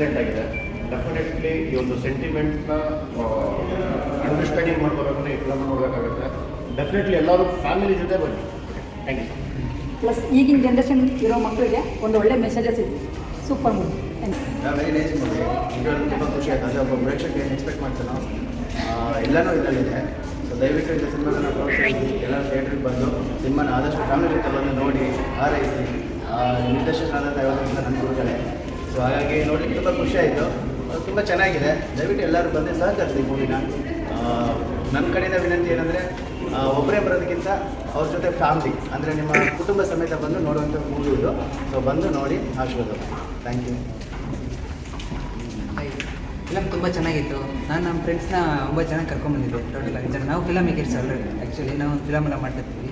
Excellent ಆಗಿದೆ. Definitely ಈ ಒಂದು ಸೆಂಟಿಮೆಂಟ್ನ ಅಂಡರ್ಸ್ಟ್ಯಾಂಡಿಂಗ್ ಮಾಡ್ಕೋಬೇಕು, ಈ ಫಿಲಮ್ ನೋಡಬೇಕಾಗುತ್ತೆ. ಡೆಫಿನೆಟ್ಲಿ ಎಲ್ಲರೂ ಫ್ಯಾಮಿಲಿ ಜೊತೆ ಬನ್ನಿ. Thank you. ಪ್ಲಸ್ ಈಗಿನ ಜನ್ರೇಷನ್ ಇರೋ ಮಕ್ಕಳಿಗೆ ಒಂದು ಒಳ್ಳೆ ಮೆಸೇಜಸ್ ಇದೆ. Super movie. Very nice movie. ನಿಜವಾಗ್ಲೂ ತುಂಬ ಖುಷಿ ಆಯ್ತು. ಅದೇ ಒಬ್ಬ ಪ್ರೇಕ್ಷಕ ಏನು ಎಕ್ಸ್ಪೆಕ್ಟ್ ಮಾಡ್ತಾನೋ ಎಲ್ಲನೂ ಇದರಲ್ಲಿದೆ. ಸೊ ದಯವಿಟ್ಟು ಇಂಥ ಸಿನಿಮಾನ ಪ್ರೋತ್ಸಾಹಿಸಿ ಎಲ್ಲರೂ ಥಿಯೇಟ್ರಿಗೆ ಬಂದು ಸಿನಿಮಾನ ಆದಷ್ಟು ಫ್ಯಾಮಿಲಿ ಜೊತೆ ಬಂದು ನೋಡಿ ಹಾರೈಸಿ. ನಿರ್ದೇಶಕರಾದಂಥ ಯಾವ್ದಂತ ನನ್ನ ಗುರುಗಳೇ. ಸೊ ಹಾಗಾಗಿ ನೋಡಲಿಕ್ಕೆ ತುಂಬ ಖುಷಿ ಆಯಿತು. ತುಂಬ ಚೆನ್ನಾಗಿದೆ. ದಯವಿಟ್ಟು ಎಲ್ಲರೂ ಬಂದು ಸಹಕರಿಸಿ ಮೂವಿನ. ನನ್ನ ಕಡೆಯಿಂದ ವಿನಂತಿ ಏನಂದರೆ ಒಬ್ಬರೇ ಬರೋದಕ್ಕಿಂತ ಅವ್ರ ಜೊತೆ ಫ್ಯಾಮ್ಲಿ ಅಂದರೆ ನಿಮ್ಮ ಕುಟುಂಬ ಸಮೇತ ಬಂದು ನೋಡುವಂಥ ಮೂವಿ ಇದು. ಸೊ ಬಂದು ನೋಡಿ ಆಶೀರ್ವಾದ. Thank you. ಫಿಲಮ್ ತುಂಬ ಚೆನ್ನಾಗಿತ್ತು. ನಾನು ನಮ್ಮ ಫ್ರೆಂಡ್ಸ್ನ 9 ಜನ ಕರ್ಕೊಂಡ್ಬಂದಿದ್ದೆ. ಟೋಟಲ್ 5 ಜನ. ನಾವು ಫಿಲಮ್ ಮೇಕರ್ಸ್ ಆಲ್ರೆಡಿ. ಆ್ಯಕ್ಚುಲಿ ನಾವು ಫಿಲಮೆಲ್ಲ ಮಾಡ್ತಿರ್ತೀವಿ.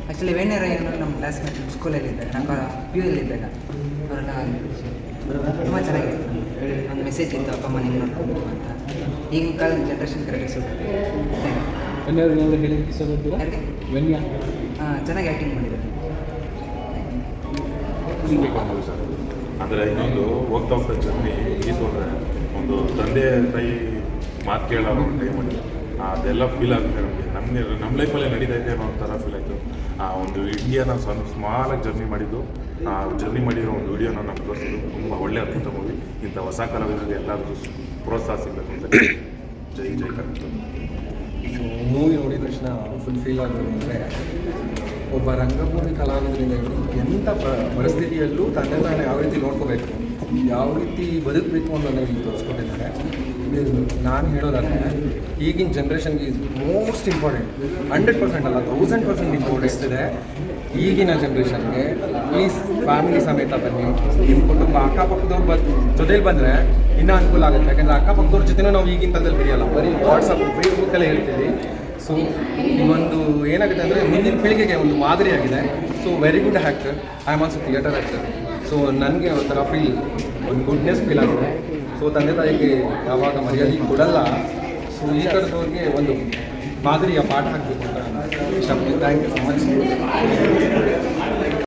ಆ್ಯಕ್ಚುಲಿ ವೇಣೇರ ಏನೋ ನಮ್ಮ ಕ್ಲಾಸ್ಮೇಟ್ ಸ್ಕೂಲಲ್ಲಿದ್ದಾಗ, ನಮ್ಮ PU ಅಲ್ಲಿದ್ದಾಗ ಅವರೆಲ್ಲ ತುಂಬ ಚೆನ್ನಾಗಿತ್ತು. ಒಂದು ಮೆಸೇಜ್ ಇತ್ತು, ಅಪ್ಪ ಅಮ್ಮ ನಿಮ್ಮ ನೋಡ್ಕೊಂಡು ಅಂತ. ಈಗಿನ ಕಾಲದ ಜನ್ರೇಷನ್ ಕರೆಕ್ಟ್ ಸಿಗುತ್ತೆ. ಹೇಳಿ ಇಷ್ಟಪಡ್ತೀರಾ? ವೆನ್ಯಾ ಚೆನ್ನಾಗಿ ಆ್ಯಕ್ಟಿಂಗ್ ಮಾಡಿದ್ದಾರೆ. ಸರ್ ಅಂದರೆ ಇನ್ನೊಂದು ಹೋಗ್ತಾ ಜರ್ನಿ ಈತು ಅಂದರೆ ಒಂದು ತಂದೆ ತಾಯಿ ಮಾತು ಕೇಳೋ ಒಂದು ಟೈಮಲ್ಲಿ ಅದೆಲ್ಲ ಫೀಲ್ ಆಗುತ್ತೆ ನಮಗೆ. ನಮ್ಮ ಲೈಫಲ್ಲೇ ನಡೀತಾ ಇದೆ ಅನ್ನೋ ಥರ ಫೀಲ್ ಆಯಿತು. ಒಂದು ಇಂಡಿಯಾನ ಸ್ಮಾಲಾಗಿ ಜರ್ನಿ ಮಾಡಿರೋ ಒಂದು ವಿಡಿಯೋನ ನಾವು ತೋರಿಸಿದ್ದು ತುಂಬ ಒಳ್ಳೆಯ ಅದ್ಭುತ ಮೂವಿ. ಇಂಥ ಹೊಸ ಕಲಾವಿದರಿಗೆ ಎಲ್ಲರಿಗೂ ಪ್ರೋತ್ಸಾಹ ಸಿಗಬೇಕು ಅಂತ ಜೈ ಕರ್ನಾಟಕ. ಸೊ ಮೂವಿ ನೋಡಿದ ತಕ್ಷಣ ಫುಲ್ ಫೀಲ್ ಆಗೋದು ಅಂದರೆ ಒಬ್ಬ ರಂಗಭೂಮಿ ಕಲಾವಿದರಿಂದ ಎಂಥ ಪರಿಸ್ಥಿತಿಯಲ್ಲೂ ತಂದೆ ತಾನೇ ಯಾವ ರೀತಿ ನೋಡ್ಕೋಬೇಕು, ಯಾವ ರೀತಿ ಬದುಕಬೇಕು ಅನ್ನೋದನ್ನ ಇಲ್ಲಿ ತೋರಿಸ್ಕೊಂಡಿದ್ದಾರೆ. ನಾನು ಹೇಳೋದಾದರೆ ಈಗಿನ ಜನ್ರೇಷನ್ಗೆ ಈಸ್ ಮೋಸ್ಟ್ ಇಂಪಾರ್ಟೆಂಟ್. 100% ಅಲ್ಲ, 1000% ಇಂಪಾರ್ಟೆನ್ಸ್ ಇದೆ ಈಗಿನ ಜನ್ರೇಷನ್ಗೆ. ಪ್ಲೀಸ್ ಫ್ಯಾಮಿಲಿ ಸಮೇತ ಬನ್ನಿ. ನಿಮ್ಮ ಕುಟುಂಬ ಅಕ್ಕಪಕ್ಕದವ್ರು ಜೊತೆಲಿ ಬಂದರೆ ಇನ್ನೂ ಅನುಕೂಲ ಆಗುತ್ತೆ. ಯಾಕೆಂದರೆ ಅಕ್ಕಪಕ್ಕದವ್ರ ಜೊತೆನೂ ನಾವು ಈಗಿನ ಕಾಲದಲ್ಲಿ ಬೆರೆಯಲ್ಲ, ಬರೀ ವಾಟ್ಸಪ್ ಫೇಸ್ಬುಕ್ಕಲ್ಲೇ ಹೇಳ್ತೀವಿ. ಸೊ ಈ ಒಂದು ಏನಾಗುತ್ತೆ ಅಂದರೆ ಮುಂದಿನ ಪೀಳಿಗೆಗೆ ಒಂದು ಮಾದರಿಯಾಗಿದೆ. So very good actor. I am also theatre actor. So ನನಗೆ ಒಂಥರ ಒಂದು ಗುಡ್ನೆಸ್ ಫೀಲ್ ಆಗಿದೆ. ಸೊ ತಂದೆ ತಾಯಿಗೆ ಯಾವಾಗ ಮರ್ಯಾದೆ ಕೊಡಲ್ಲ, ಸೊ ಈ ಥರದವ್ರಿಗೆ ಒಂದು ಮಾದರಿಯ ಪಾಠ ಹಾಕಬೇಕು ಅಂತ ಇಷ್ಟಪಡ್ತೀನಿ. Thank you so much.